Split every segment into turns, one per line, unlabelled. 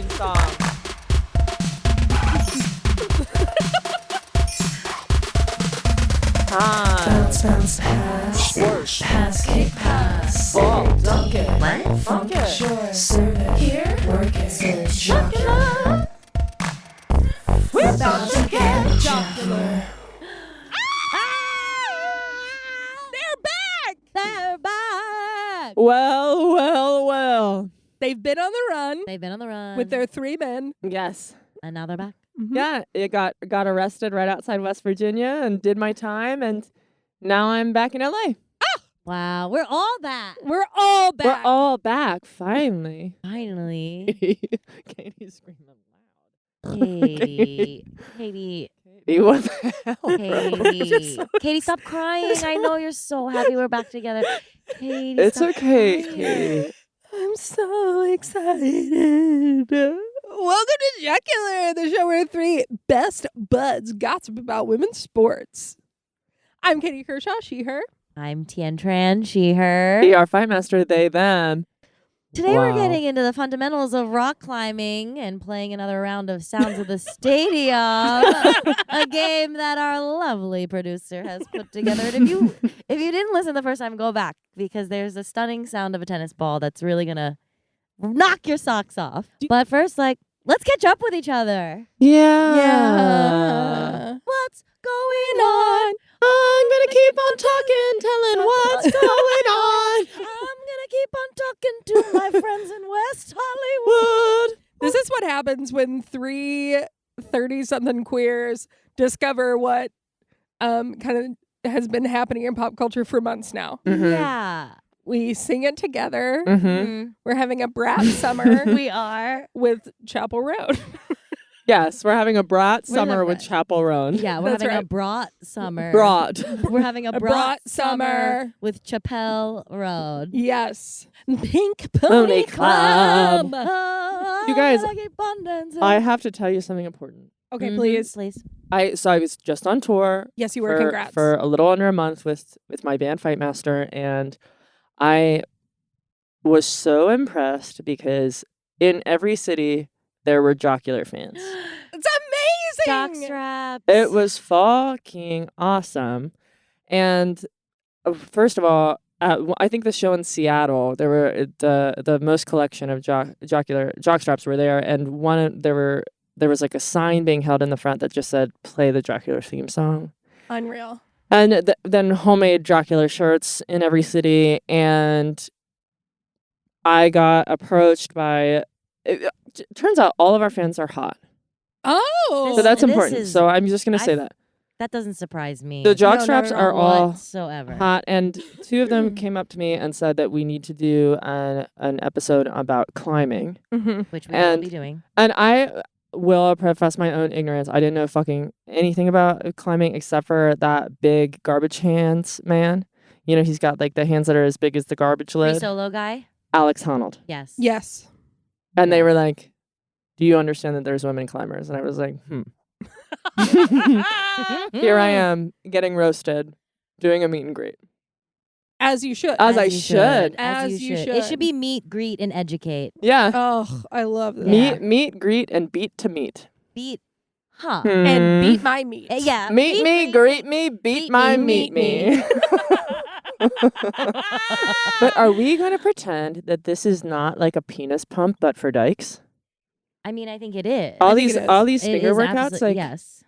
theme song.
Bounce, bounce, pass.
Worse.
Pass, kick, pass.
Ball,
Dunk it.
Right?
Funk
Funk
it.
it.
Sure. Serve it. Here. Work it. It's jocular.
We're
about to get jocular.
They're back.
Well.
They've been on the run
They've been on the run
with their 3 men.
Yes.
and now they're back.
Yeah, it got arrested right outside West Virginia and did my time, and now I'm back in LA.
Wow, we're all back.
We're all back.
We're all back, finally.
Finally.
Katie's screaming loud.
Katie.
Katie, what the hell?
Katie. Katie, stop crying. I know you're so happy we're back together. Katie,
It's
stop
okay,
crying.
Katie.
I'm so excited. Welcome to Jocular, the show where 3 best buds gossip about women's sports. I'm Katie Kershaw, she, her.
I'm Tien Tran, she, her.
We are Fight Master, they, them.
Today we're
Wow.
getting into the fundamentals of rock climbing and playing another round of Sounds of the Stadium, a game that our lovely producer has put together. And if you didn't listen the first time, go back because there's a stunning sound of a tennis ball that's really gonna knock your socks off. But first, let's catch up with each other.
Yeah.
What's going on?
I'm gonna keep on talking, telling what's going on.
I'm gonna keep on talking to my friends in West Hollywood.
This is what happens when 3 30-something queers discover what kind of has been happening in pop culture for months now.
Mhm.
Yeah.
We sing it together.
Mhm.
Mhm.
We're having a brat summer
We are.
with Chapel Road.
Yes, we're having a brat
We're
summer
the
with
brat.
Chapel Roan.
Yeah, we're
That's
having a
right.
brat summer.
Brat.
We're having a
A
brat
brat
summer
summer.
with Chappelle Road.
Yes. Pink
Pony
Pony
Club.
Club.
You guys,
I keep on dancing.
I have to tell you something important.
Okay,
Mhm,
please.
Please.
I was just on tour
Yes, you were.
for,
Congrats.
for a little under a month with my band Fight Master, and I was so impressed because in every city there were Jocular fans.
It's amazing.
Jockstraps.
It was fucking awesome. And first of all, I think the show in Seattle, there were the most collection of jocular jockstraps were there, and there was like a sign being held in the front that just said "Play the Jocular theme song,"
Unreal.
and then homemade jocular shirts in every city. And I got approached by. It turns out all of our fans are hot,
Oh.
so that's
This
important.
is-
So I'm just gonna say that
That doesn't surprise me.
the
No, not
jockstraps
at
are all
whatsoever.
hot, and 2 of them came up to me and said that we need to do an episode about climbing.
Mhm.
Which we will
and-
be doing.
And I will profess my own ignorance. I didn't know fucking anything about climbing except for that big garbage hands man. You know, he's got like the hands that are as big as the garbage
Free
lid.
solo guy?
Alex Honnold.
Yes.
Yes.
And they
Yeah.
were like, "Do you understand that there's women climbers?" And I was like, Here I am getting roasted, doing a meet and greet.
As you should.
As I
you
should.
As you
It
should.
should be meet, greet, and educate.
Yeah.
Oh, I love that.
Yeah.
Meet, greet, and beat to meet.
Beat. Huh.
And beat my meat.
Yeah.
Meet me, greet me, beat my meet me. But are we going to pretend that this is not like a penis pump, but for dykes?
I mean, I think it is.
All
think
these,
it is.
all these
It
finger
is
workouts,
absolute-
like
yes.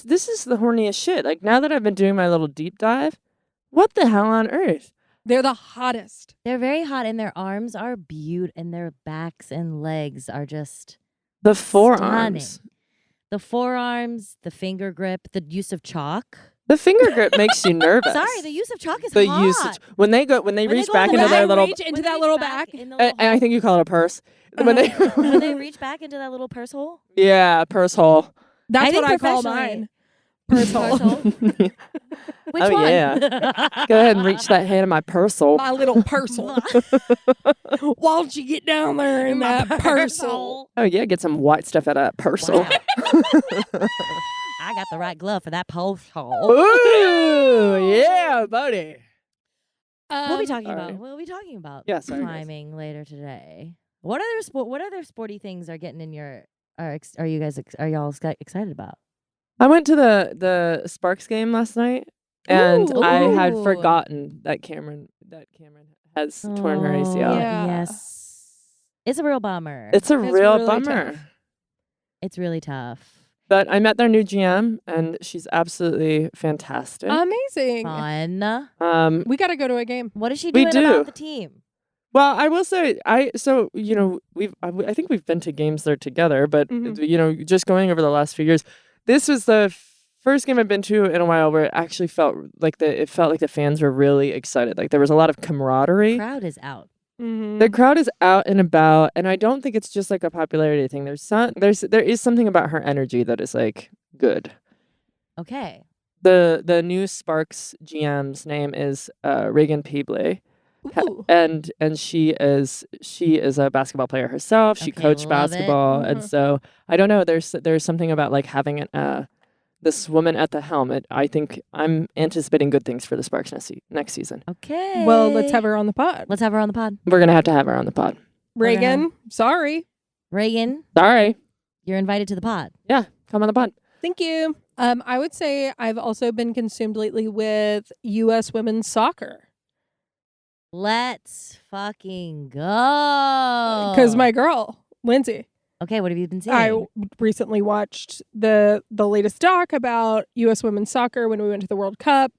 this is the horniest shit. Like now that I've been doing my little deep dive, what the hell on earth?
They're the hottest.
They're very hot, and their arms are beautiful, and their backs and legs are just
The forearms.
stunning. The forearms, the finger grip, the use of chalk.
The finger grip makes you nervous.
Sorry, the use of chalk is
the
hot.
usage when they reach
go
back
in
into
the
their
back,
little,
reach into
When
that
they
little
reach
back.
in the
and
little
I think you call it a purse. When they,
when they reach back into that little purse hole.
yeah, purse hole.
That's
I think
what I call
professionally-
mine. Purse hole.
Which
Oh,
one?
yeah. Go ahead and reach that hand in my purse hole.
My little purse hole. Why don't you get down there in that purse hole?
Oh yeah, get some white stuff out of that purse hole.
Wow. I got the right glove for that pulse hole.
Ooh, yeah, buddy.
We'll be talking
all
about.
right.
We'll be talking about
Yeah, sorry, guys.
climbing later today. What other sporty things are getting in your are you guys are y'all excited about?
I went to the Sparks game last night, and
Ooh.
I had
Ooh.
forgotten that Cameron has torn her ACL.
Yeah.
Yes. It's a real bummer.
It's a
It's
real
really
bummer.
tough.
It's really tough.
But I met their new GM, and she's absolutely fantastic.
Amazing.
Fun.
We got to go to a game.
What is she
We
doing about
do.
the team?
Well, I will say, I think we've been to games there together, but
Mhm.
just going over the last few years, this was the first game I've been to in a while where it actually felt like the fans were really excited. Like there was a lot of camaraderie.
Crowd is out.
Mm-hmm.
The crowd is out and about, and I don't think it's just like a popularity thing. There is something about her energy that is like good.
Okay.
The new Sparks GM's name is Reagan Peebley.
Ooh.
And she is a basketball player herself. She
Okay,
coached
love it.
basketball, and
Mhm.
so I don't know. There's something about like having this woman at the helm. I think I'm anticipating good things for the Sparks next season.
Okay.
Well, let's have her on the pod.
Let's have her on the pod.
We're gonna have to have her on the pod.
Reagan, sorry.
Reagan,
Sorry,
you're invited to the pod.
yeah, come on the pod.
Thank you. I would say I've also been consumed lately with U.S. women's soccer
Let's fucking go.
because my girl Lindsay.
Okay, what have you been seeing?
I recently watched the latest doc about U.S. women's soccer when we went to the World Cup,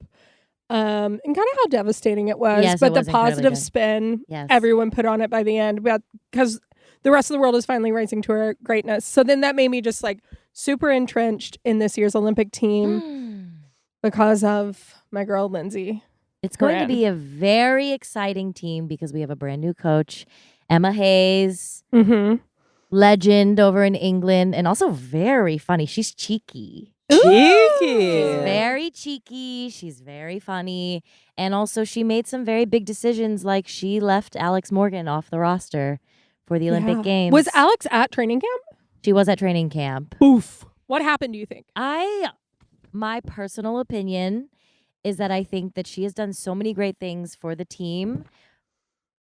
and kind of how devastating it was.
Yes,
but
it
the
was incredibly
positive
good.
spin
Yes.
everyone put on it by the end, because the rest of the world is finally rising to her greatness. So then that made me just like super entrenched in this year's Olympic team because of my girl Lindsay.
It's going to
Corinne.
be a very exciting team because we have a brand new coach, Emma Hayes,
Mm-hmm.
legend over in England, and also very funny. She's cheeky.
Cheeky.
She's very cheeky. She's very funny. And also she made some very big decisions, like she left Alex Morgan off the roster for the Olympic Games.
Was Alex at training camp?
She was at training camp.
Boof. What happened, do you think?
My personal opinion is that I think that she has done so many great things for the team,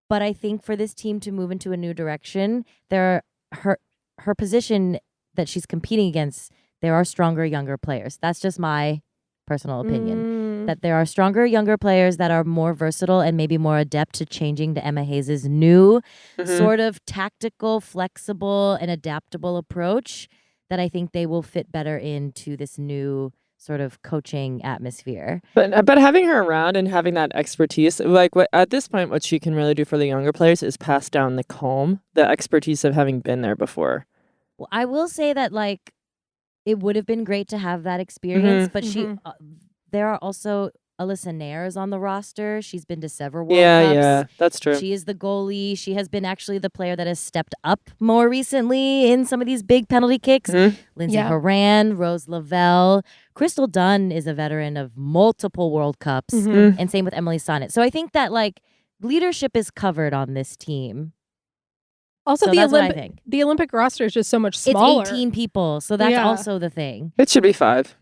but I think for this team to move into a new direction, her position that she's competing against, there are stronger younger players. That's just my personal opinion. That there are stronger younger players that are more versatile and maybe more adept to changing to Emma Hayes' new sort of tactical, flexible, and adaptable approach that I think they will fit better into this new sort of coaching atmosphere.
But having her around and having that expertise, like at this point, what she can really do for the younger players is pass down the calm, the expertise of having been there before.
Well, I will say that like it would have been great to have that experience, but there are also Alyssa Nair's on the roster. She's been to several World Cups.
Yeah, that's true.
She is the goalie. She has been actually the player that has stepped up more recently in some of these big penalty kicks. Lindsay
Yeah.
Horan, Rose Lavelle. Crystal Dunn is a veteran of multiple World Cups, and same with Emily Sonnet. So I think that like leadership is covered on this team.
Also,
So
the
that's what I think.
The Olympic roster is just so much smaller.
It's 18 people, so that's
Yeah.
also the thing.
It should be 5.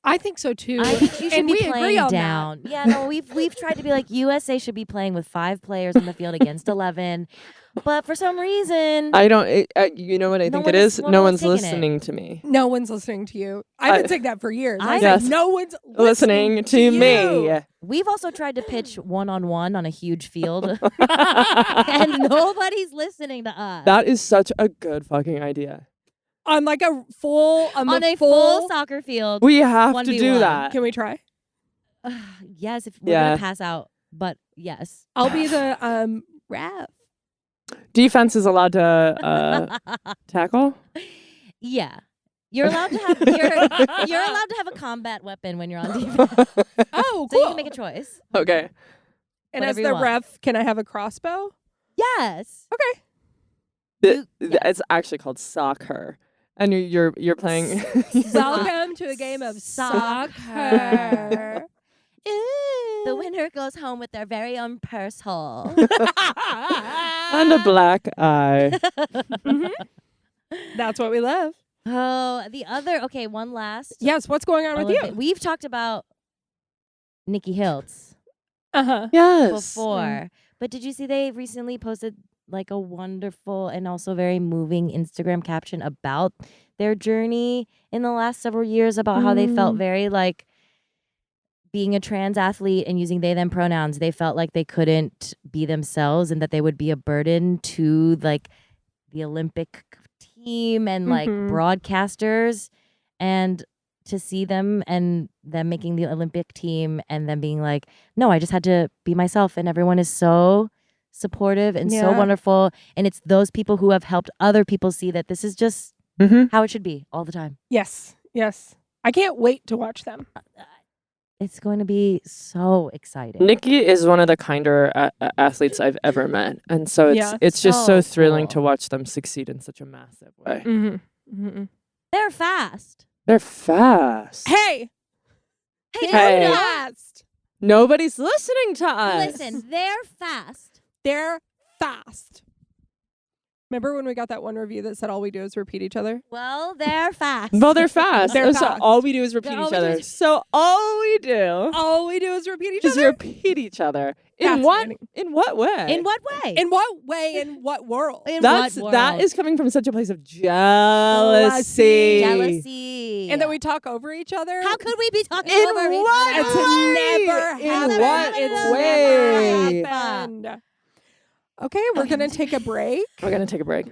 I think so too.
I think you should
and
be
we agree
playing
on
down. Yeah, no, we've tried to be like USA should be playing with 5 players on the field against 11, but for some reason,
I don't. You know what I
No
think
one
it
is-
is?
no
No
one's
one's
taking it.
listening to me.
No one's listening to you. I've been saying that for years. I was
Yes.
like, no one's
Listening to me.
you.
we've also tried to pitch one-on-one on a huge field, and nobody's listening to us.
That is such a good fucking idea.
On like a full
on a full soccer field.
We have to
1v1.
do that.
Can we try?
Yes, if we're
Yeah.
gonna pass out, but yes.
I'll be the ref.
Defense is allowed to tackle.
Yeah. You're allowed to have you're allowed to have a combat weapon when you're on defense.
Oh,
So
cool.
you can make a choice.
Okay.
And as
whatever you
the
want.
ref, can I have a crossbow?
Yes.
It's actually called soccer, and you're playing.
Welcome to a game of soccer.
The winner goes home with their very own purse hole.
and a black eye.
That's what we love.
Oh, one last.
Yes, what's going on with you?
We've talked about Nikki Hiltz
Uh-huh.
Yes.
before, but did you see they recently posted like a wonderful and also very moving Instagram caption about their journey in the last several years, about how they felt very like being a trans athlete and using they them pronouns. They felt like they couldn't be themselves and that they would be a burden to like the Olympic team and like broadcasters, and to see them and them making the Olympic team and them being like, no, I just had to be myself, and everyone is so supportive and so wonderful, and it's those people who have helped other people see that this is just how it should be all the time.
Yes. I can't wait to watch them.
It's going to be so exciting.
Nikki is one of the kinder athletes I've ever met, and so it's just so thrilling to watch them succeed in such a massive way.
They're fast.
They're fast.
Hey,
Hey.
fast.
Nobody's listening to us.
Listen, they're fast.
They're fast. Remember when we got that one review that said all we do is repeat each other?
Well, they're fast.
Well, they're fast.
They're
So
fast.
all we do is repeat
All
each
we do
other.
is-
So all we do
All we do is repeat each
is
other?
repeat each other. In what way?
In what way?
In what way? In what world?
In
That
what
is coming from such a place of jealousy.
jealousy.
And then we talk over each other?
How could we be talking
In
over each
what
other?
It's never
In
happened.
what
It's
way?
never happened. Okay, we're going to take a break.
We're gonna take a break.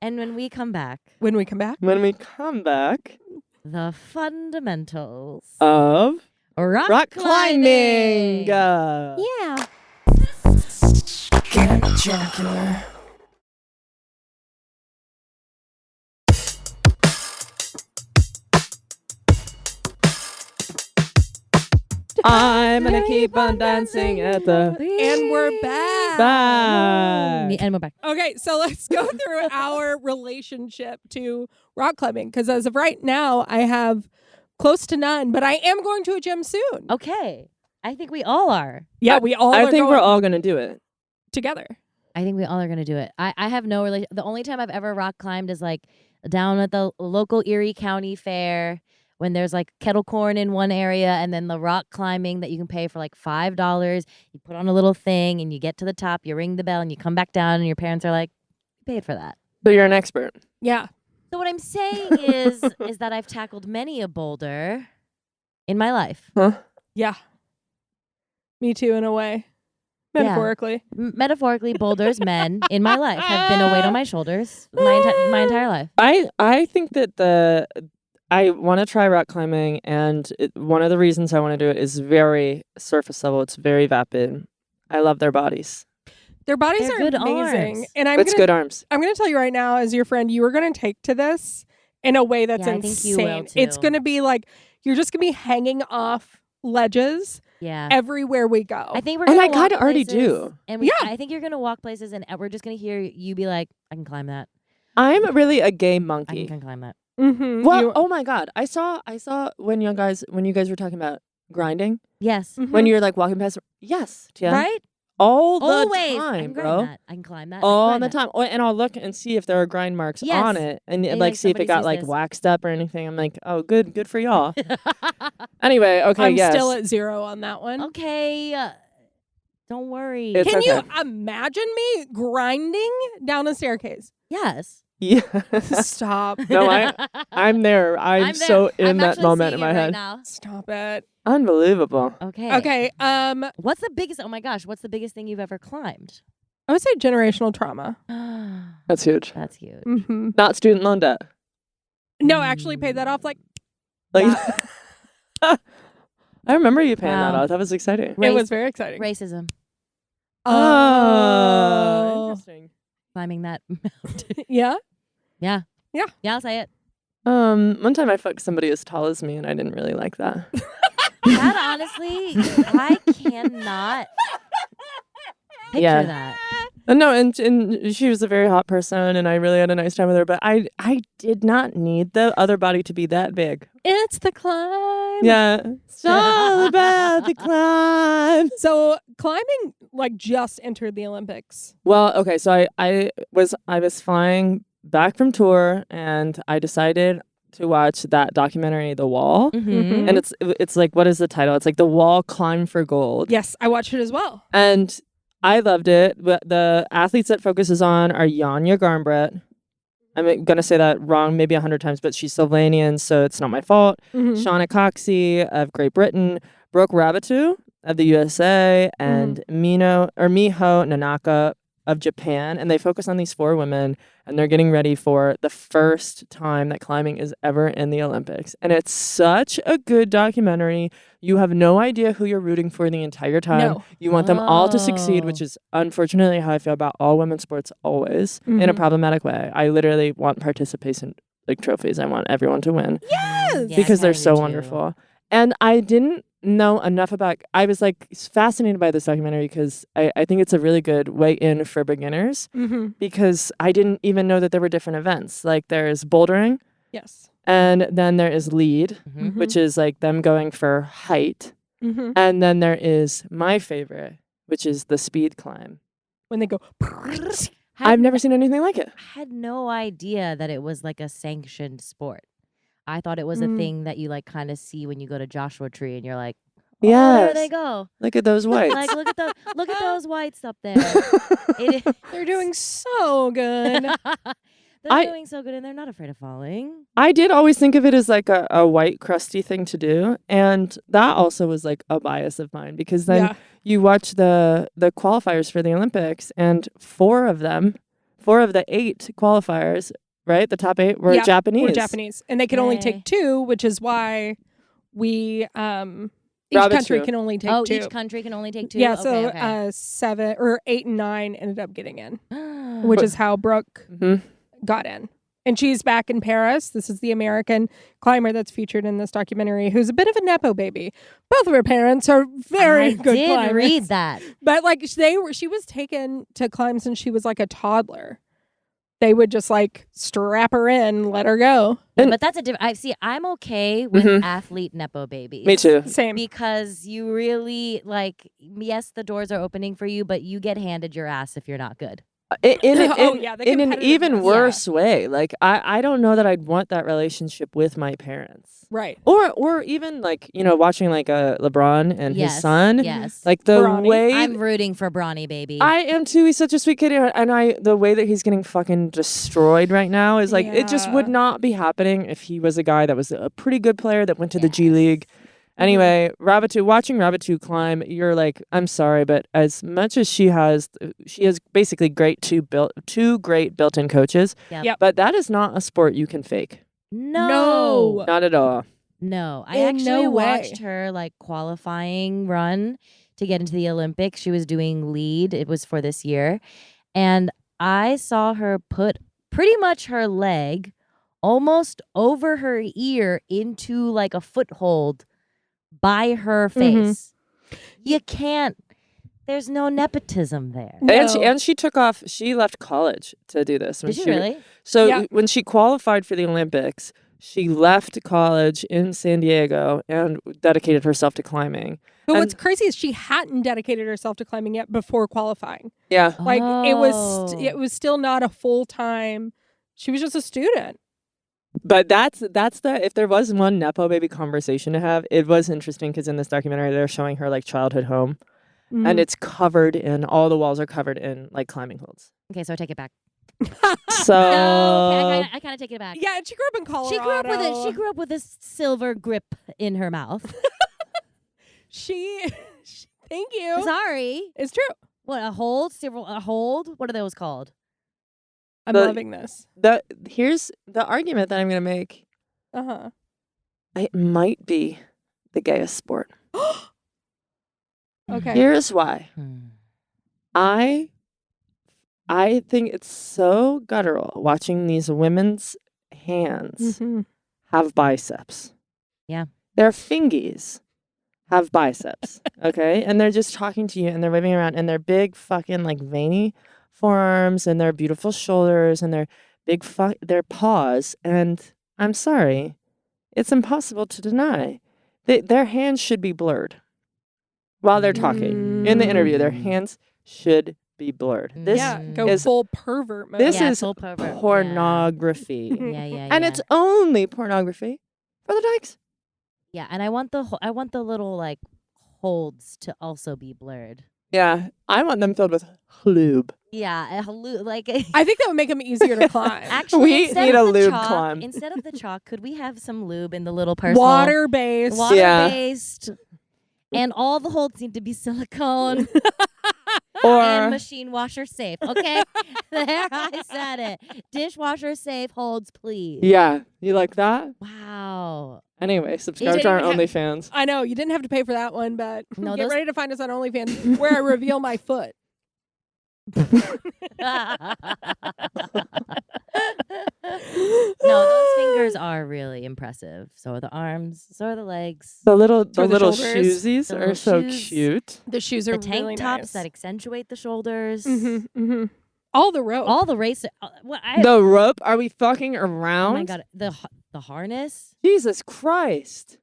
And when we come back,
When we come back,
When we come back
the fundamentals
of
rock
climbing.
yeah.
Get jocular.
I'm gonna keep on dancing at the
And we're back.
And we're back.
Okay, so let's go through our relationship to rock climbing, because as of right now, I have close to none, but I am going to a gym soon.
Okay. I think we all are.
Yeah, we all
I
are
think
going
we're all gonna do it.
together.
I think we all are going to do it. I have no relation. The only time I've ever rock climbed is like down at the local Erie County Fair, when there's like kettle corn in one area and then the rock climbing that you can pay for like $5. You put on a little thing and you get to the top, you ring the bell and you come back down and your parents are like, you paid for that.
So you're an expert.
Yeah.
So what I'm saying is that I've tackled many a boulder in my life.
Huh?
Yeah. Me too, in a way.
Yeah.
Metaphorically.
Metaphorically, boulders, men in my life have been a weight on my shoulders my entire life.
I think that I want to try rock climbing, and one of the reasons I want to do it is very surface level. It's very vapid. I love their bodies.
Their bodies
They're
are
good
amazing.
arms.
And
It's good arms.
I'm going to tell you right now, as your friend, you are going to take to this in a way that's
Yeah, I
insane.
think you will,
It's
too.
going to be like, you're just going to be hanging off ledges
Yeah.
everywhere we go.
I think we're
And
gonna
I
walk
kinda already
places,
do.
And
Yeah.
I think you're gonna walk places, and we're just gonna hear you be like, "I can climb that.
I'm really a gay
I
monkey.
can climb that."
Mm-hmm.
Well, oh my god, I saw when you guys were talking about grinding,
Yes.
when you're like walking past. Yes, Tia.
Right.
All the
Always. I
time,
can
bro.
grind that. I can climb that. I can
All
grind
the
that.
time. Oh, and I'll look and see if there are grind marks
Yes.
on it, and
And,
like
like,
see if it
somebody
got
sees
like
this.
waxed up or anything. I'm like, oh, good for y'all. Anyway, okay,
I'm
yes.
still at 0 on that one.
Okay. Don't worry.
It's
Can
okay.
you imagine me grinding down a staircase?
Yes.
Yeah.
Stop.
No, I'm there. I'm
there.
so in
I'm
that
actually
moment in
seeing
my
it right
head.
now.
Stop it.
Unbelievable.
Okay.
Okay.
What's the biggest? Oh my gosh! What's the biggest thing you've ever climbed?
I would say generational trauma.
That's huge.
That's huge.
Mm-hmm.
Not student loan debt.
No, actually paid that off. Like,
Like,
Wow.
I remember you paying that
Wow.
off. That was exciting.
Race-
it was very exciting.
Racism.
Oh.
Interesting.
Climbing that mountain.
Yeah.
Yeah.
Yeah.
Yeah. I'll say it.
One time I fucked somebody as tall as me, and I didn't really like that.
That honestly, I cannot picture
Yeah.
that.
No, and she was a very hot person, and I really had a nice time with her. But I did not need the other body to be that big.
It's the climb.
Yeah, it's all about the climb.
So climbing like just entered the Olympics.
Well, okay, so I was flying back from tour, and I decided to watch that documentary, The Wall.
Mm-hmm.
And it's like, what is the title? It's like The Wall Climb for Gold.
Yes, I watched it as well.
And I loved it. But the athletes that focuses on are Janja Garnbret. I'm going to say that wrong maybe 100 times, but she's Slovenian, so it's not my fault.
Mhm.
Shauna Coxey of Great Britain, Brooke Rabatu of the USA, and Miho Nanaka of Japan. And they focus on these 4 women, and they're getting ready for the first time that climbing is ever in the Olympics. And it's such a good documentary. You have no idea who you're rooting for the entire time.
No.
You want them all to succeed,
Oh.
which is unfortunately how I feel about all women's sports always, in a
Mhm.
problematic way. I literally want participation like trophies. I want everyone to win
Yes!
Yeah,
because
I
they're
kinda
so
do too.
wonderful. And I didn't know enough about. I was like fascinated by this documentary because I think it's a really good way in for beginners
Mhm.
because I didn't even know that there were different events. Like there's bouldering,
Yes.
and then there is lead,
Mhm.
which is like them going for height,
Mhm.
and then there is my favorite, which is the speed climb.
When they go.
I've never seen anything like it.
I had no idea that it was like a sanctioned sport. I thought it was a
Mm.
thing that you like kind of see when you go to Joshua Tree and you're like, oh, there they
Yes.
go.
Look at those whites.
Like look at those whites up there. It is,
They're doing so good.
they're
I-
doing so good and they're not afraid of falling.
I did always think of it as like a white crusty thing to do. And that also was like a bias of mine because then
Yeah.
you watch the qualifiers for the Olympics and 4 of the 8 qualifiers, right? The top 8 were
Yeah,
Japanese.
We're Japanese. And they can only
Yay.
take 2, which is why we each
Rabbit
country
two.
can only take
Oh,
2.
each country can only take 2.
Yeah,
okay,
so
okay.
7 or 8 and 9 ended up getting in, which is how Brooke
Mhm.
got in. And she's back in Paris. This is the American climber that's featured in this documentary, who's a bit of a nepo baby. Both of her parents are very
I
good
did
climbers.
read that.
But like she was taken to climb since she was like a toddler. They would just like strap her in, let her go.
And-
But that's a different. I'm okay with
Mhm.
athlete nepo babies.
Me too.
Same.
Because you really like, yes, the doors are opening for you, but you get handed your ass if you're not good.
Oh, yeah, the
in an even
competitiveness.
worse way. Like I don't know that I'd want that relationship with my parents.
Right.
Or even like, watching like a LeBron and his son.
Yes.
Like the
Bronny.
way
I'm rooting for Bronny, baby.
I am too. He's such a sweet kid, and the way that he's getting fucking destroyed right now is like it just would
Yeah.
not be happening if he was a guy that was a pretty good player that went to the G
Yes.
League. Anyway, watching Rabbit climb, you're like, I'm sorry, but as much as she has basically two great built-in coaches.
Yep.
But that is not a sport you can fake.
no.
Not at all.
No, I
In
actually
no way.
watched her like qualifying run to get into the Olympics. She was doing lead. It was for this year. And I saw her put pretty much her leg almost over her ear into like a foothold by her face. You can't, there's no nepotism there.
No.
And she took off. She left college to do this.
Did you really?
So
Yeah.
when she qualified for the Olympics, she left college in San Diego and dedicated herself to climbing.
But what's
And-
crazy is she hadn't dedicated herself to climbing yet before qualifying.
Yeah.
Like
Oh.
it was still not a full time. She was just a student.
But that's the if there was one nepo baby conversation to have, it was interesting because in this documentary they're showing her like childhood home,
Mm-hmm.
and it's covered in all the walls are covered in like climbing holds.
Okay, so I take it back.
So
No, okay, I kind of take it back.
Yeah, and she grew up in Colorado.
She grew up with it. She grew up with this silver grip in her mouth.
Thank you.
Sorry.
It's true.
What, a hold? A hold? What are those called?
I'm
The-
loving this.
here's the argument that I'm gonna make.
Uh-huh.
It might be the gayest sport.
Okay.
Here's why. I think it's so guttural watching these women's hands
Mhm.
have biceps.
Yeah.
Their fingies have biceps, okay? And they're just talking to you and they're waving around and their big fucking like veiny forearms and their beautiful shoulders and their big their paws. And I'm sorry, it's impossible to deny. Their hands should be blurred while they're talking. In the interview, their hands should be blurred. This
Yeah, go
is
full pervert mode.
this
Yeah,
is
full pervert, yeah.
pornography.
Yeah.
And it's only pornography for the dykes.
Yeah, and I want the little like holds to also be blurred.
Yeah, I want them filled with lube.
Yeah, like
I think that would make them easier to climb.
actually,
We
instead
need
of
a
the
lube
chalk,
climb.
instead of the chalk, could we have some lube in the little personal
Water-based.
water-based, and all the holds need to be silicone and
Or
machine washer safe. Okay, there I said it. Dishwasher safe holds, please.
yeah, you like that?
Wow.
Anyway, subscribe
You
to our
didn't ha-
OnlyFans.
I know you didn't have to pay for that one, but
No,
get
those-
ready to find us on OnlyFans where I reveal my foot.
No, those fingers are really impressive. So are the arms. So are the legs.
The little
the
little
shoulders.
shoesies
The
are
little
so
shoes.
cute.
The shoes
The
are
tank
really
tops
nice.
that accentuate the shoulders.
All the rope.
All the race.
The rope? Are we fucking
Oh
around?
my god, the harness.
Jesus Christ.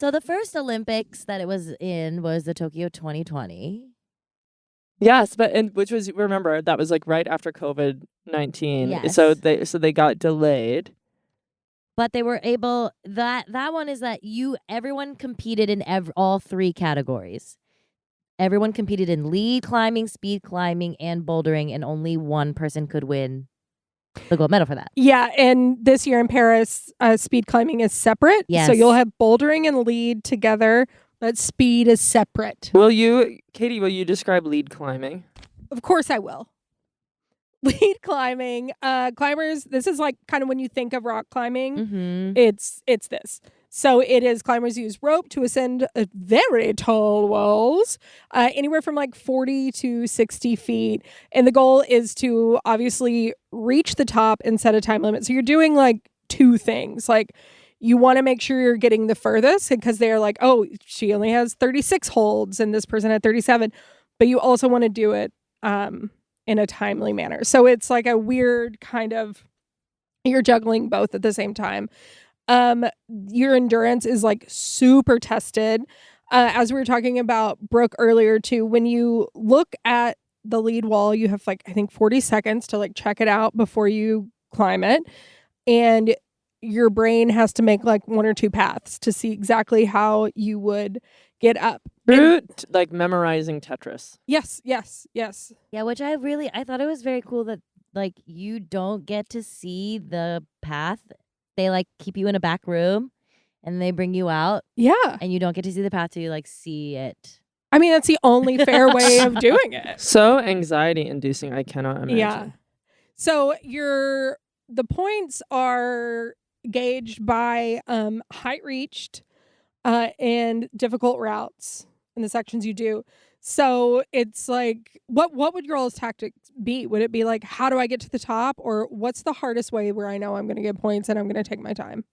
So the first Olympics that it was in was the Tokyo 2020.
Yes, but which was, remember, that was like right after COVID-19.
Yes.
So they got delayed.
But they were able that one is that everyone competed in all three categories. Everyone competed in lead climbing, speed climbing, and bouldering, and only one person could win the gold medal for that.
Yeah, and this year in Paris, speed climbing is separate.
Yes.
So you'll have bouldering and lead together, but speed is separate.
Katie, will you describe lead climbing?
Of course I will. Lead climbing, climbers, this is like kind of when you think of rock climbing,
Mm-hmm.
it's this. So it is climbers use rope to ascend very tall walls, anywhere from like 40 to 60 feet. And the goal is to obviously reach the top and set a time limit. So you're doing like two things. Like you want to make sure you're getting the furthest because they're like, oh, she only has 36 holds and this person had 37. But you also want to do it in a timely manner. So it's like a weird kind of, you're juggling both at the same time. Your endurance is like super tested. As we were talking about Brooke earlier too, when you look at the lead wall, you have like, I think 40 seconds to like check it out before you climb it. And your brain has to make like one or two paths to see exactly how you would get up.
Brute, like memorizing Tetris.
Yes.
Yeah, which I thought it was very cool that like you don't get to see the path. They like keep you in a back room and they bring you out
Yeah.
and you don't get to see the path till you like see it.
I mean, that's the only fair way of doing it.
So anxiety inducing, I cannot imagine.
Yeah. So the points are gauged by height reached and difficult routes in the sections you do. So it's like, what would your all's tactics be? Would it be like, how do I get to the top? Or what's the hardest way where I know I'm going to get points and I'm going to take my time?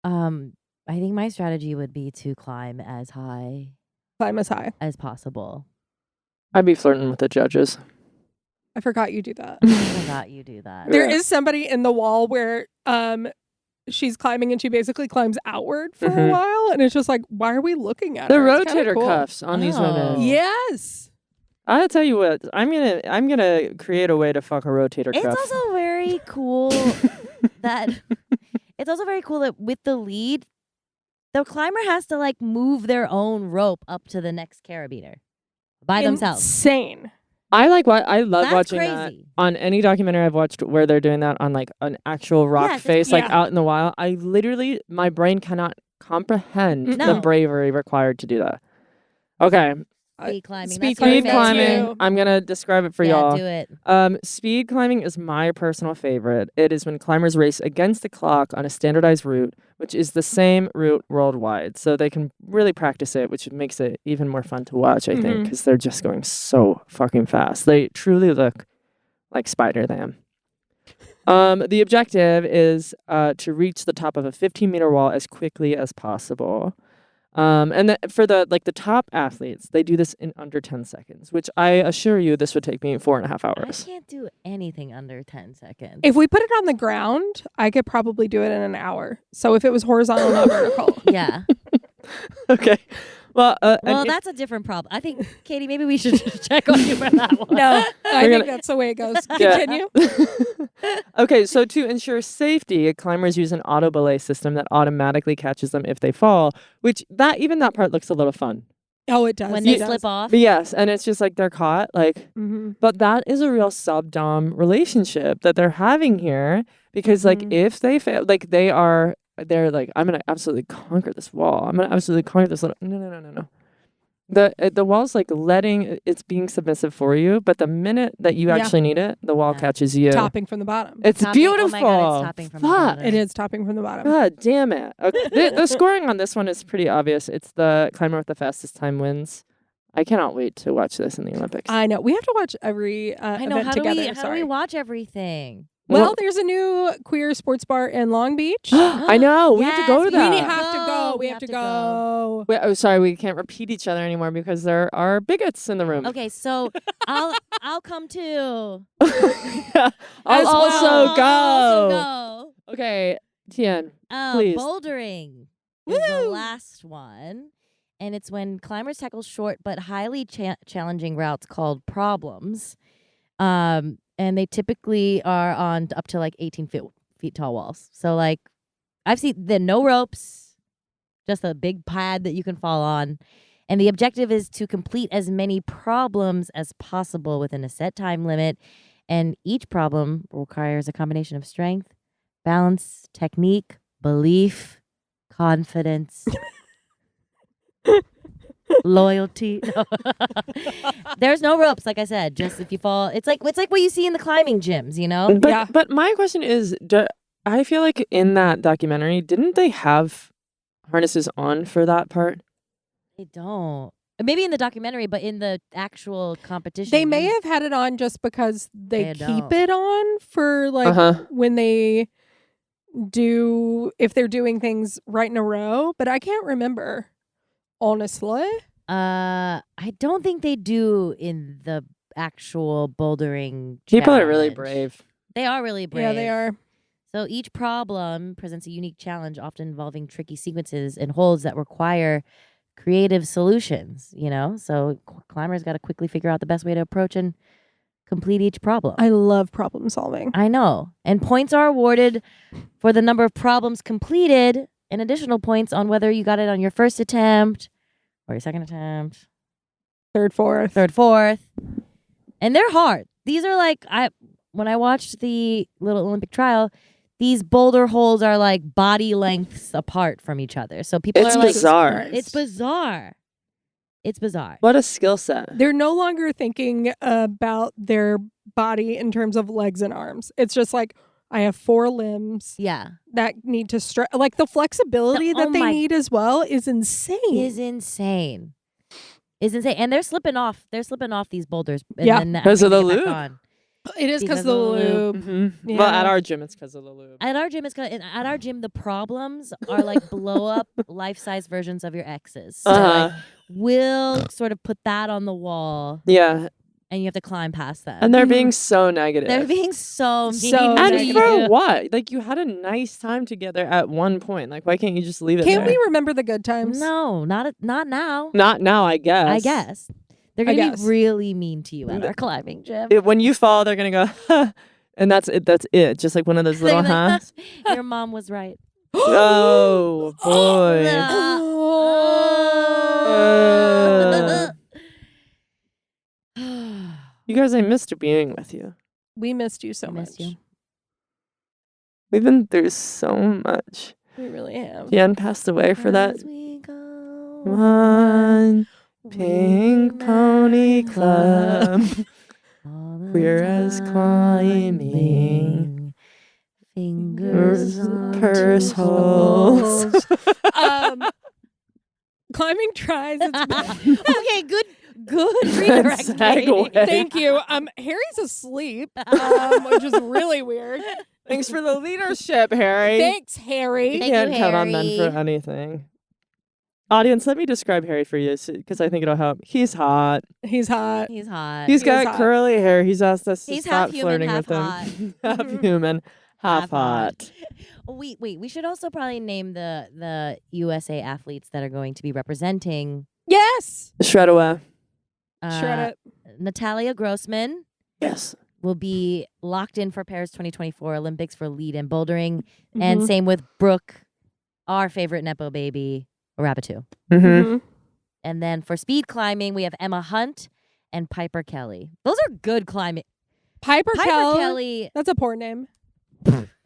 I think my strategy would be to climb as high
Climb as high.
as possible.
I'd be flirting with the judges.
I forgot you do that.
I forgot you do that.
There is somebody in the wall where she's climbing and she basically climbs outward for a
Mhm.
while. And it's just like, why are we looking at
The
her? It's kinda
rotator
cool.
cuffs on these
Oh.
women.
Yes.
I'll tell you what, I'm gonna create a way to fuck a rotator
It's
cuff.
also very cool that with the lead, the climber has to like move their own rope up to the next carabiner by themselves.
Insane.
I love
That's
watching
crazy.
that on any documentary I've watched where they're doing that on like an actual rock
Yes, it's-
face, like
Yeah.
out in the wild. I literally, my brain cannot comprehend the
No.
bravery required to do that. Okay,
Speed climbing.
speed
That's your
speed
favorite.
climbing.
too.
I'm gonna describe it for
Yeah,
y'all.
do it.
Speed climbing is my personal favorite. It is when climbers race against the clock on a standardized route, which is the same route worldwide. So they can really practice it, which makes it even more fun to watch, I think,
Mhm.
because they're just going so fucking fast. They truly look like Spider-Man. The objective is to reach the top of a 15-meter wall as quickly as possible. For the top athletes, they do this in under 10 seconds, which I assure you this would take me 4.5
I
hours.
can't do anything under 10 seconds.
If we put it on the ground, I could probably do it in an hour. So if it was horizontal, not vertical.
Yeah.
Okay. Well,
Well, that's a different problem. I think, Katie, maybe we should check on you for that one.
No, I
We're
think
gonna-
that's the way it goes.
Yeah.
Continue.
Okay, so to ensure safety, climbers use an auto belay system that automatically catches them if they fall, which that part looks a little fun.
Oh, it does.
when
it
they
does.
slip off.
But yes, and it's just like they're caught. Like,
Mm-hmm.
but that is a real sub-dom relationship that they're having here because, like,
Mhm.
if they fail, like, they're like, I'm gonna absolutely conquer this wall. I'm gonna absolutely conquer this little. No. The wall's like it's being submissive for you, but the minute that you
Yeah.
actually need it, the wall
Yeah.
catches you.
Topping from the bottom.
It's
Topping-
beautiful.
Oh my God, it's topping from the
Fuck.
bottom.
It is topping from the bottom.
God damn it. Okay. The scoring on this one is pretty obvious. It's the climber with the fastest time wins. I cannot wait to watch this in the Olympics.
I know. We have to watch every
I know.
event
How do
together.
we watch everything?
Well, there's a new queer sports bar in Long Beach.
I know. We have to go to
Yes,
that.
We have to go. We have to go.
Wait, oh, sorry. We can't repeat each other anymore because there are bigots in the room.
Okay, so I'll come too.
I'll
As
also
well.
go.
I'll also
Okay, Tian.
go.
Please.
Bouldering is the
Woo!
last one, and it's when climbers tackle short but highly challenging routes called problems. And they typically are on up to like 18 feet tall walls. So like I've seen no ropes, just a big pad that you can fall on. And the objective is to complete as many problems as possible within a set time limit. And each problem requires a combination of strength, balance, technique, belief, confidence, loyalty. No. There's no ropes, like I said. Just if you fall, it's like what you see in the climbing gyms, you know.
But
Yeah.
but my question is, I feel like in that documentary, didn't they have harnesses on for that part?
They don't. Maybe in the documentary, but in the actual competition,
They may have had it on just because they
They
keep
don't.
it on for like
Uh-huh.
when they if they're doing things right in a row, but I can't remember. Honestly.
I don't think they do in the actual bouldering.
People are really
challenge.
brave.
They are really brave.
Yeah, they are.
So each problem presents a unique challenge, often involving tricky sequences and holds that require creative solutions, you know? So climbers got to quickly figure out the best way to approach and complete each problem.
I love problem solving.
I know. And points are awarded for the number of problems completed and additional points on whether you got it on your first attempt or your second attempt,
Third, fourth.
third, fourth. And they're hard. These are like when I watched the little Olympic trial, these boulder holes are like body lengths apart from each other. So people
It's
are like
bizarre.
It's bizarre. It's bizarre.
What a skill set.
They're no longer thinking about their body in terms of legs and arms. It's just like, I have 4 limbs
Yeah.
that need to stretch. Like the flexibility
Oh
that they
my-
need as well is insane.
Is insane. Is insane. And they're slipping off. They're slipping off these boulders. And
Yeah.
then having
'Cause of
to
the
get back
lube.
on.
It is because
Because
of the
of the lube.
lube.
Mm-hmm.
Yeah.
Well, at our gym, it's because of the lube.
At our gym, at our gym, the problems are like blow up life-size versions of your exes. So like, we'll sort of put that on the wall,
Yeah,
and you have to climb past them.
and they're being so negative.
They're being so mean.
So
to
and
negative.
you.
for what? Like, you had a nice time together at one point. Like, why can't you just leave it
Can't
there?
we remember the good times?
No, not now.
Not now, I guess.
I guess they're
I
gonna
guess.
be really mean to you at our climbing gym.
When you fall, they're gonna go, huh, and that's it. That's it. Just like one of those
They're
little
like,
huh.
Your mom was right.
Oh boy.
Uh,
You guys, I missed being with you.
We missed you so
I
much.
missed you.
We've been through so much.
We really have.
Jen passed away for that
As we go,
one
we
pink pony club.
all the
Queer as climbing.
Fingers on
Purse
two
holes.
Climbing tries. It's
Okay, good redirection.
Segue.
Thank you. Harry's asleep, which is really weird.
Thanks for the leadership, Harry.
Thanks, Harry.
You
Thank
can't
you,
count on men for
Harry.
anything. Audience, let me describe Harry for you because I think it'll help. He's hot.
He's hot.
He's hot.
He's
He
got
is hot.
curly hair. He's asked us to
He's
stop
half human,
flirting
half
with
hot.
him. Half human, half
Half hot.
hot.
Wait. We should also probably name the USA athletes that are going to be representing
Yes.
Shred away.
Shred it.
Natalia Grossman
Yes.
will be locked in for Paris 2024 Olympics for lead in bouldering. And
Mhm.
same with Brooke, our favorite Nepo baby, Rabitou.
Mm-hmm.
Mhm.
And then for speed climbing, we have Emma Hunt and Piper Kelly. Those are good climbing.
Piper Kelly.
Kelly.
That's a porn name.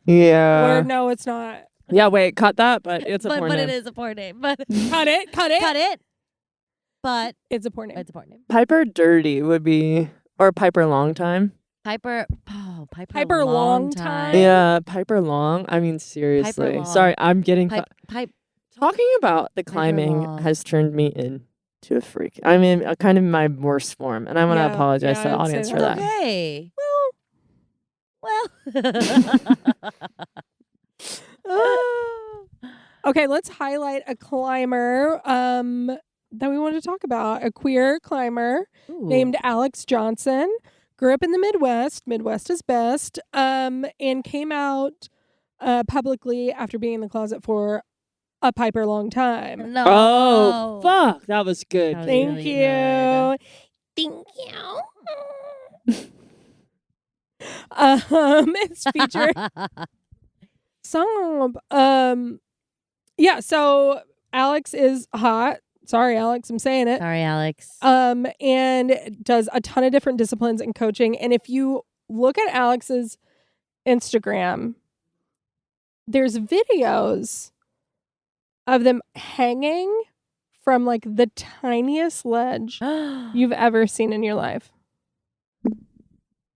Yeah.
Or no, it's not.
Yeah, wait, cut that, but it's a porn
but
name.
it is a porn name. But
Cut it.
cut it. But
It's a porn name.
it's a porn name.
Piper Dirty would be, or Piper Long Time.
Piper
Piper Long Time.
Yeah, Piper Long. I mean, seriously.
Long.
Sorry, I'm getting...
Pipe.
Talking about the climbing
Long.
has turned me into a freak. I mean, kind of my worst form, and I want to
Yeah,
apologize
yeah,
to the
I'd say
audience
that.
for that.
Okay. Well.
Okay, let's highlight a climber that we want to talk about. A queer climber
Ooh.
named Alex Johnson. Grew up in the Midwest. Midwest is best. And came out publicly after being in the closet for a Piper long time.
No.
Oh, fuck. That was good.
That was
Thank
really
you.
good.
Thank you. It's featured some yeah, so Alex is hot. Sorry, Alex, I'm saying it.
Sorry, Alex.
And does a ton of different disciplines and coaching. And if you look at Alex's Instagram, there's videos of them hanging from like the tiniest ledge you've ever seen in your life.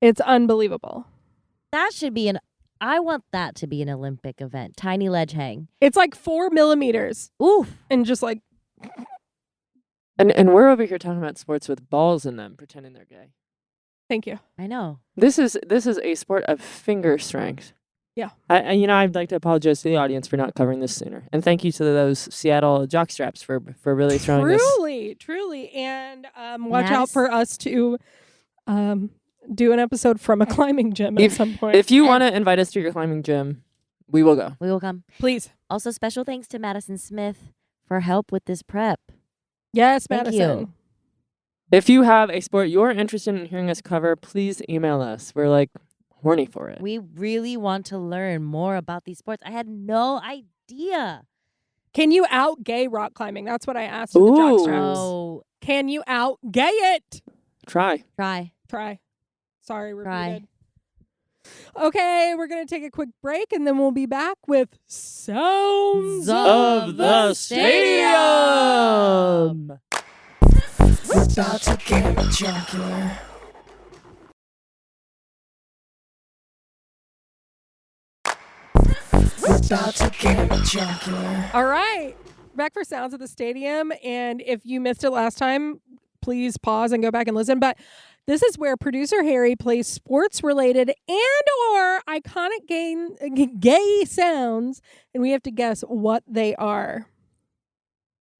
It's unbelievable.
That should be I want that to be an Olympic event. Tiny ledge hang.
It's like 4 millimeters
Ooh.
and just like,
And we're over here talking about sports with balls in them, pretending they're gay.
thank you.
I know.
This is a sport of finger strength.
Yeah.
I'd like to apologize to the audience for not covering this sooner, and thank you to those Seattle jockstraps for really throwing this.
Truly. And watch out for us to do an episode from a climbing gym at some point.
If you want to invite us to your climbing gym, we will go.
We will come.
Please.
Also, special thanks to Madison Smith for help with this prep.
Yes,
Thank
Madison.
you.
If you have a sport you're interested in hearing us cover, please email us. We're like horny for it.
We really want to learn more about these sports. I had no idea.
Can you out gay rock climbing? That's what I asked in the
Ooh.
jockstraps.
Oh,
Can you out gay it?
Try.
Try. Sorry,
Try.
repeated. Okay, we're going to take a quick break and then we'll be back with Sounds
Of the
Stadium.
We're about to get jocular. We're about to get jocular.
All right, back for Sounds of the Stadium. And if you missed it last time, please pause and go back and listen. But this is where producer Harry plays sports-related and or iconic gay sounds, and we have to guess what they are.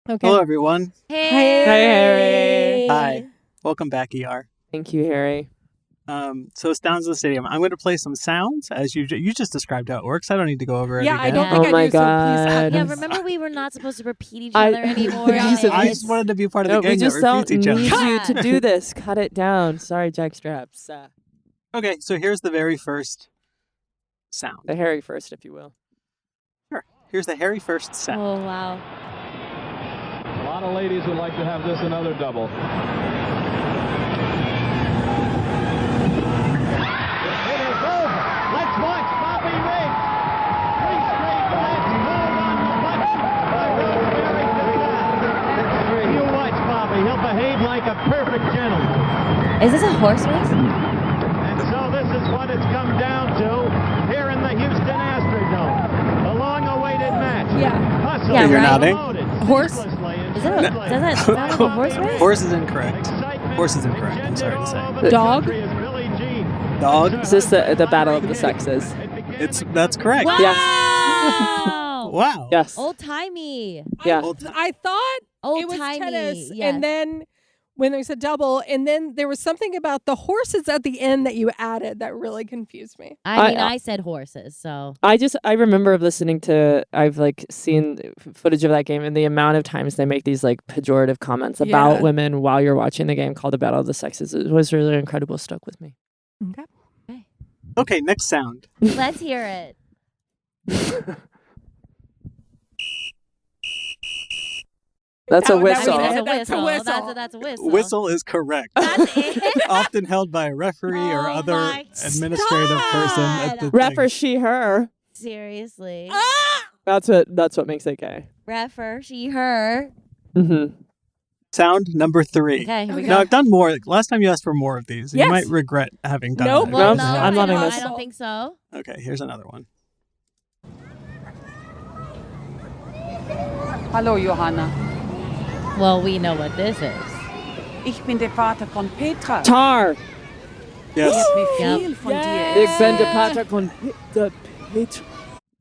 Okay.
Hello, everyone.
hey.
Harry.
Hi. Welcome back, ER.
Thank you, Harry.
So Sounds of the Stadium. I'm going to play some sounds as you just described how it works. I don't need to go over it
Yeah,
again.
I don't
Yeah.
think
Oh
I
my
do, so please
God.
add
Yeah,
this.
remember we were not supposed to repeat each
I-
other anymore.
We just-
I just wanted to be part of
No,
the
we
gang that
just don't
repeats each other.
need you to
Cut.
do this. Cut it down. Sorry, jockstraps.
Okay, so here's the very first sound.
The Harry first, if you will.
Sure. Here's the very first sound.
Oh, wow.
A lot of ladies would like to have this another double. It is over. Let's watch Bobby Riggs. 3 straight wins. Hold on the button by Rosemary DeSalle. You watch Bobby. He'll behave like a perfect gentleman.
Is this a horse race?
And so this is what it's come down to here in the Houston Astrodome. The long-awaited match.
Yeah.
Hustle.
Yeah,
You're
right.
nodding?
Horse?
Is it a, does that sound like a horse race?
Horse is incorrect. Horse is incorrect, I'm sorry to say.
Dog?
Dog?
Is this the battle of the sexes?
That's correct.
Wow.
Wow.
Yes.
Old timey.
Yeah.
I thought
Old
it was
timey.
tennis,
Yes.
and then when there was a double, and then there was something about the horses at the end that you added that really confused me.
I mean,
I-
I said horses, so.
I remember listening to, I've like seen footage of that game and the amount of times they make these like pejorative comments about
Yeah.
women while you're watching the game called the Battle of the Sexes. It was really incredible. Stuck with me.
Okay.
Okay, next sound.
Let's hear it.
That's a
That- that we
whistle.
did.
That's a
That's a
whistle.
whistle.
That's a whistle.
Whistle is correct.
That's it.
Often held by a referee or
Oh
other
my
administrative person at the
Ref or
thing.
she, her.
Seriously.
That's what makes it gay.
Refer, she, her.
Mm-hmm.
Sound number 3.
Okay, here we
Now,
go.
I've done more. Last time you asked for more of these.
Yes.
You might regret having done
Nope.
it.
Well,
No,
no,
I'm loving
I
this.
don't think so.
Okay, here's another one.
Hallo Johanna,
Well, we know what this is.
ich bin der Vater von Petra.
Tar.
Yes,
Mir
Yep.
viel von dir.
Big Ben de Pata con the pitch.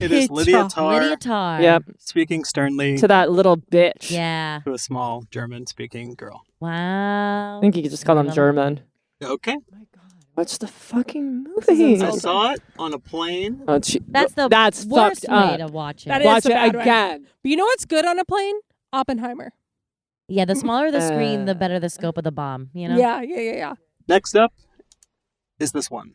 it is Lydia Tarr
Lydia Tarr.
Yep.
speaking sternly
To that little bitch.
Yeah.
to a small German-speaking girl.
Wow.
I think you could just call them German.
Okay.
What's the fucking
This is
movie?
I
insulting.
saw it on a plane.
Oh,
That's the
that's
worst
fucked
way
up.
to watch it.
That is
Watch
the
it
bad way.
again.
But you know what's good on a plane? Oppenheimer.
Yeah, the smaller the screen, the
Uh,
better the scope of the bomb. You know.
Yeah.
Next up is this one.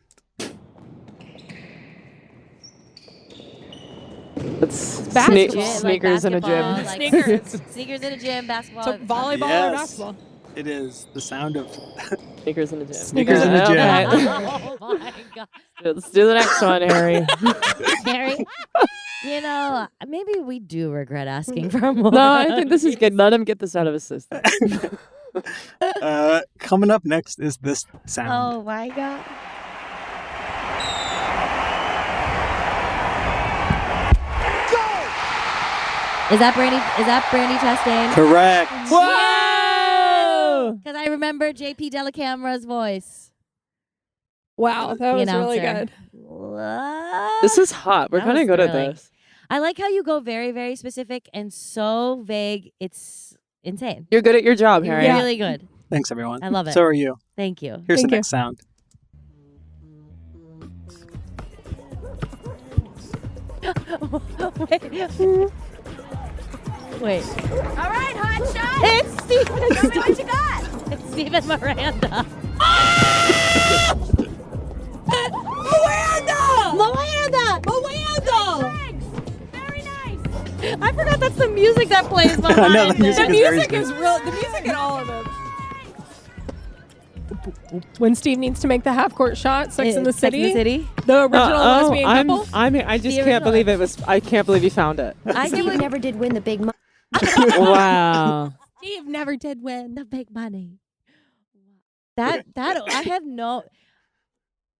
It's
basketball.
sneakers in a
basketball,
gym.
like
Sneakers.
sneakers in a gym, basketball.
So volleyball or
Yes.
basketball?
It is the sound of
Sneakers in the gym.
Sneakers in the gym.
Okay.
Oh my god,
Let's do the next one, Harry.
Harry. You know, maybe we do regret asking for more.
No, I think this is good. Let him get this out of his system.
coming up next is this sound.
Oh my god. Is that Brandy Chastain?
Correct.
Whoa!
Because I remember JP Delacamera's voice.
Wow, that
The
was really
announcer.
good.
What?
This is hot. We're
That
kind of
was
good at
thrilling.
this.
I like how you go very, very specific and so vague. It's insane.
You're good at your job,
You're
Harry.
really good.
Thanks, everyone.
I love it.
So are you.
Thank you.
Here's
Thank
the
you.
next sound.
Wait.
All right, hot shot.
It's Steven.
Tell me what you got.
It's Steven Miranda. Miranda!
Very nice.
I forgot that's the music that plays behind
I know, the
it.
music
The
is very
music
good.
is real. The music in all of them. When Steve needs to make the half-court shot, Sex in the
Sex and
City, the original lesbian couple.
I just
The
can't
original.
believe it was. I can't believe you found it.
I
Steve
can
never did win the big money.
Wow.
Steve never did win.
the big money. That I have no.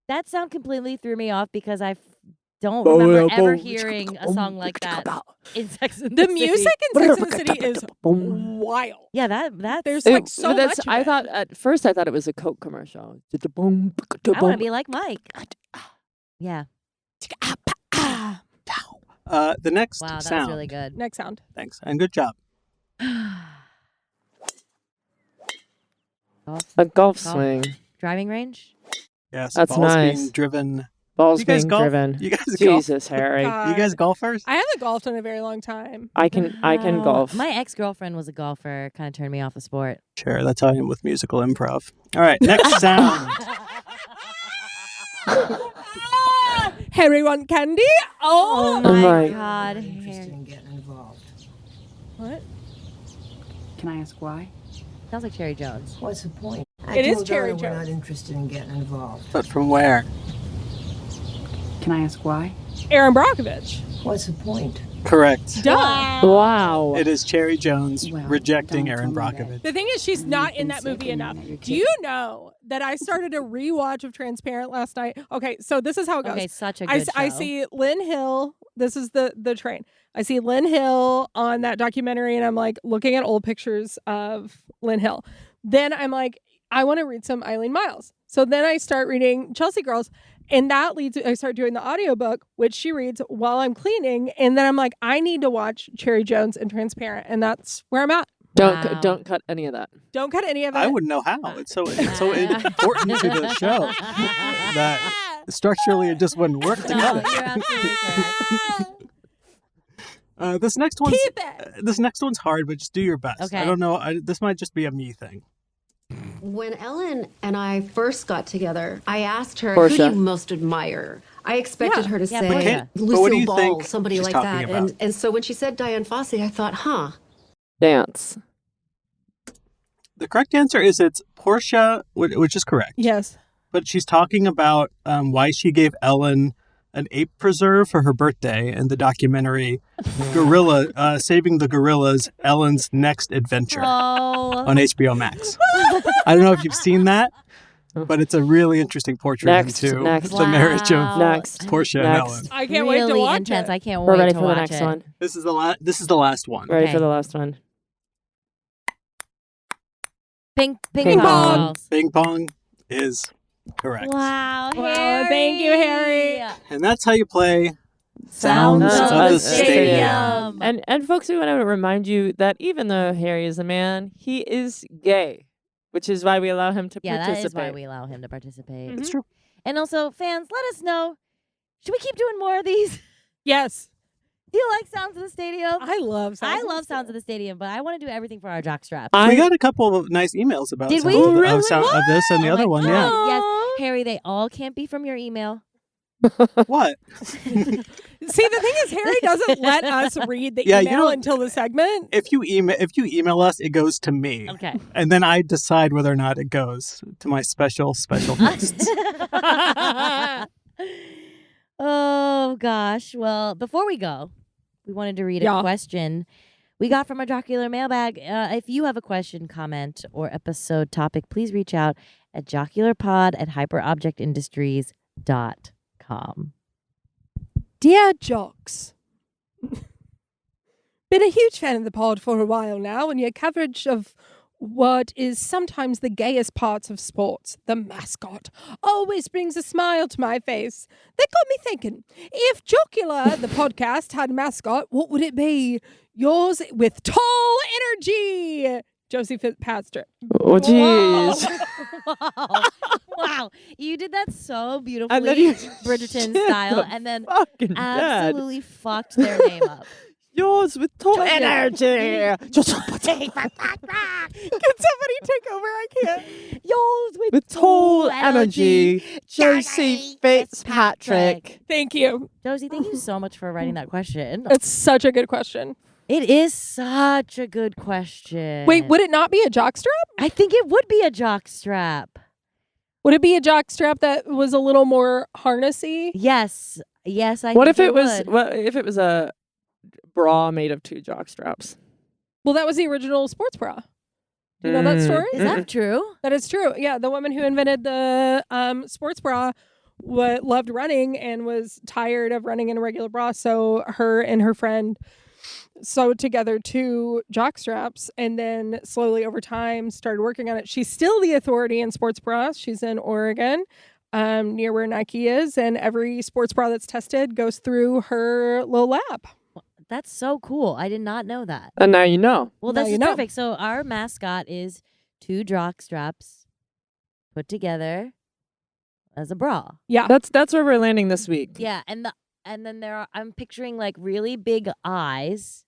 That sound completely threw me off because I don't remember ever hearing a song like that in Sex and the
The music in Sex and the City is wild.
Yeah, that's.
There's like so
that's,
much. Of
I
it.
thought at first I thought it was a Coke commercial.
I want to be like Mike. Yeah.
The next
Wow, that
sound.
was really good.
Next sound.
Thanks, and good job.
A golf swing.
Driving range.
Yes,
That's
balls
nice.
being driven.
Balls
You guys
being
golf?
driven.
You guys golf?
Jesus, Harry.
You guys golfers?
I haven't golfed in a very long time.
I can
Wow.
golf.
My ex-girlfriend was a golfer. Kind of turned me off the sport.
Sure, that's how I am with musical improv. All right, next sound.
Harry want candy? Oh,
Oh my
my-
god.
Interested in getting involved.
what?
Can I ask why?
Sounds like Cherry Jones.
What's the point? I
It is
told
Cherry
her we're not
Jones.
interested in getting involved.
But from where?
Can I ask why?
Aaron Brockovich.
What's the point?
Correct.
Duh.
Wow.
It is Cherry Jones
Well,
rejecting
don't
Aaron
tell me
Brockovich.
The thing is, she's not in that
been
movie
saying
enough.
that you're
Do you know that I started a rewatch of Transparent last night? Okay, so this is how it goes.
Okay, such a
I,
good
I
show.
see Lynn Hill. This is the train. I see Lynn Hill on that documentary, and I'm like looking at old pictures of Lynn Hill. Then I'm like, I want to read some Eileen Miles. So then I start reading Chelsea Girls, and that leads. I start doing the audiobook, which she reads while I'm cleaning, and then I'm like, I need to watch Cherry Jones and Transparent, and that's where I'm at.
Wow.
Don't cut any of that.
Don't cut any of it.
I wouldn't know how. It's so important to the show that structurally it just wouldn't work to
No,
cut it.
you're absolutely correct.
This next one's
Keep it.
this next one's hard, but just do your best.
Okay.
I don't know. This might just be a me thing.
When Ellen and I first got together, I asked her,
Portia.
who do you most admire? I expected
Yeah.
her to
Yeah,
say
Portia.
But what do
Lucille
you
Ball,
think
somebody
she's
like
talking
that.
about?
And so when she said Diane Fossey, I thought, huh.
Dance.
The correct answer is it's Portia, which is correct.
Yes.
But she's talking about why she gave Ellen an ape preserve for her birthday in the documentary Gorilla, Saving the Gorillas, Ellen's Next Adventure on HBO Max. I don't know if you've seen that, but it's a really interesting portrait
Next.
into the marriage of
Next.
Portia and Ellen.
I can't wait to
Really
watch
intense.
it.
I can't
We're
wait
ready
to
for the
watch
next
it.
one.
This is the last one.
Ready
Okay.
for the last one.
Ping
Ping
pong.
pong.
balls.
Ping pong is correct.
Wow,
Wow,
Harry.
thank you, Harry.
And that's how you play
Sounds
Sounds
of
of
the
the
Stadium.
And folks, we want to remind you that even though Harry is a man, he is gay, which is why we allow him to
Yeah,
participate.
that is why we allow him to participate.
It's true.
And also, fans, let us know. Should we keep doing more of these?
Yes.
Do you like Sounds of the Stadium?
I love Sounds
I
of the
love Sounds of the Stadium, but I want to do everything for our jockstrap.
We got a couple of nice emails about
Did
some
we?
of,
Really?
of this and the
Oh
other
my
one.
God.
Yeah.
Yes, Harry, they all can't be from your email.
What?
See, the thing is, Harry doesn't let us read the
Yeah, you
email
don't-
until the segment.
If you email us, it goes to me.
Okay.
And then I decide whether or not it goes to my special guests.
Oh, gosh. Well, before we go, we wanted to read a
Yeah.
question we got from our jocular mailbag. If you have a question, comment, or episode topic, please reach out at jocularpod@hyperobjectindustries.com.
Dear Jocks, been a huge fan of the pod for a while now, and your coverage of what is sometimes the gayest parts of sports, the mascot, always brings a smile to my face. That got me thinking, if Jocular, the podcast, had a mascot, what would it be? Yours with tall energy, Josie Fitzpatrick.
Oh, jeez.
Wow. Wow. You did that so
And then
beautifully,
you
Bridgerton
shit
style,
the
and then
fucking dead.
absolutely fucked their name up.
Yours with tall energy.
Can somebody take over? I can't.
Yours
With tall energy, Josie Fitzpatrick.
Thank you.
Josie, thank you so much for writing that question.
It's such a good question.
It is such a good question.
Wait, would it not be a jockstrap?
I think it would be a jockstrap.
Would it be a jockstrap that was a little more harnessy?
Yes. Yes, I
What
think
if it was?
would.
What if it was a bra made of 2 jock straps?
Well, that was the original sports bra. Do you know that story?
Is that true?
That is true. Yeah, the woman who invented the sports bra loved running and was tired of running in a regular bra, so her and her friend sewed together 2 jock straps, and then slowly over time started working on it. She's still the authority in sports bras. She's in Oregon, near where Nike is, and every sports bra that's tested goes through her little lab.
That's so cool. I did not know that.
And now you know.
Well,
Now
this
you
is
know.
perfect. So our mascot is 2 jock straps put together as a bra.
Yeah.
That's where we're landing this week.
Yeah, and then I'm picturing like really big eyes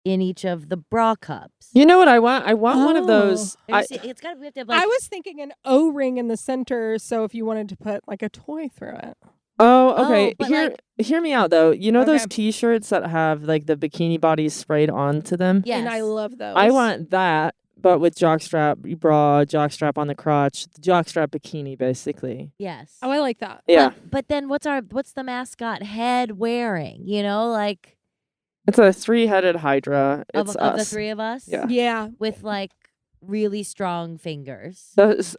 in each of the bra cups.
You know what I want? I want one of those.
It's got to we have to have, like,
I was thinking an O-ring in the center, so if you wanted to put like a toy through it.
Oh, okay.
Oh, but,
Hear me out though. You know those
Okay.
T-shirts that have like the bikini bodies sprayed onto them?
yes.
And I love those.
I want that, but with jockstrap bra, jockstrap on the crotch, the jockstrap bikini, basically.
Yes.
Oh, I like that.
Yeah,
But then what's the mascot head wearing? You know, like
it's a 3-headed hydra.
of
It's
the
us.
3 of us?
Yeah.
Yeah.
With like really strong fingers.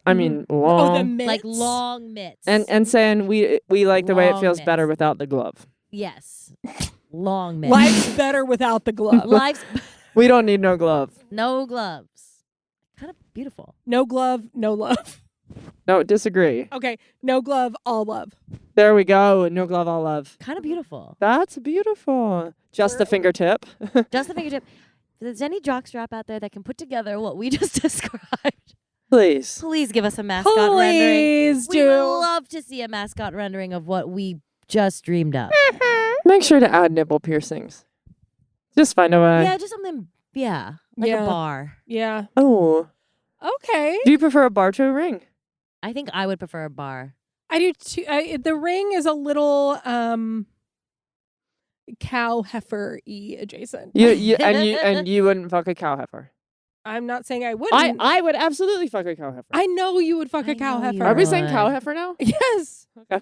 I mean,
Oh, the
long.
mitts.
Like long mitts.
And saying we like the way it
Long
feels better
mitts.
without the glove.
Yes. Long mitts.
Life's better without the glove.
Life's
We don't need no glove.
no gloves. Kind of beautiful.
No glove, no love.
No, disagree.
Okay, no glove, all love.
There we go. No glove, all love.
Kind of beautiful.
That's beautiful. Just the fingertip.
Just the fingertip. If there's any jockstrap out there that can put together what we just described,
Please.
please give us a mascot rendering.
Please
We would
do.
love to see a mascot rendering of what we just dreamed up.
Make sure to add nipple piercings. Just find a way.
Yeah, just something, like
Yeah.
a bar.
Yeah.
Oh.
Okay.
Do you prefer a bar to a ring?
I think I would prefer a bar.
I do too. The ring is a little cow heifer-y adjacent.
You and you wouldn't fuck a cow heifer.
I'm not saying I wouldn't.
I would absolutely fuck a cow heifer.
I know you would fuck a cow
know you
heifer.
Are we saying
would.
cow heifer now?
Yes.
Okay.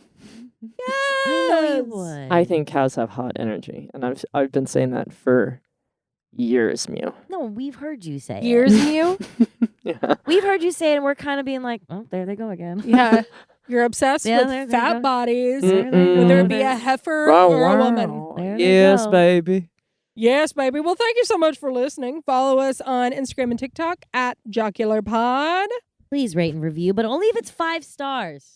I know you
Yes.
would.
I think cows have hot energy, and I've been saying that for years, Mew.
No, we've heard you say
Years,
it.
Mew.
Yeah.
We've heard you say it, and we're kind of being like, oh, there they go again.
Yeah. You're obsessed
Yeah, there
with
they
fat
go.
bodies,
There they
Mm-mm.
whether
go.
it be a heifer
Wow,
or a
wow.
woman.
There they
Yes,
go.
baby.
Yes, baby. Well, thank you so much for listening. Follow us on Instagram and TikTok at JocularPod.
Please rate and review, but only if it's 5 stars.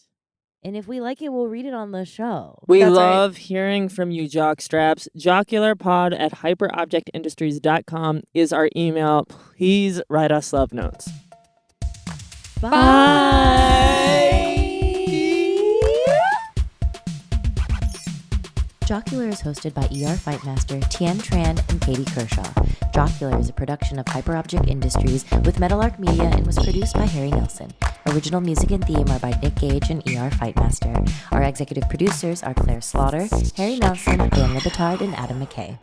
And if we like it, we'll read it on the show.
We
That's right.
love hearing from you, jockstraps. JocularPod@hyperobjectindustries.com is our email. Please write us love notes.
Bye.
Jocular is hosted by ER Fightmaster, Tien Tran, and Katie Kershaw. Jocular is a production of Hyperobject Industries with Metalark Media and was produced by Harry Nelson. Original music and theme are by Nick Gage and ER Fightmaster. Our executive producers are Claire Slaughter, Harry Nelson, Dan Libetard, and Adam McKay.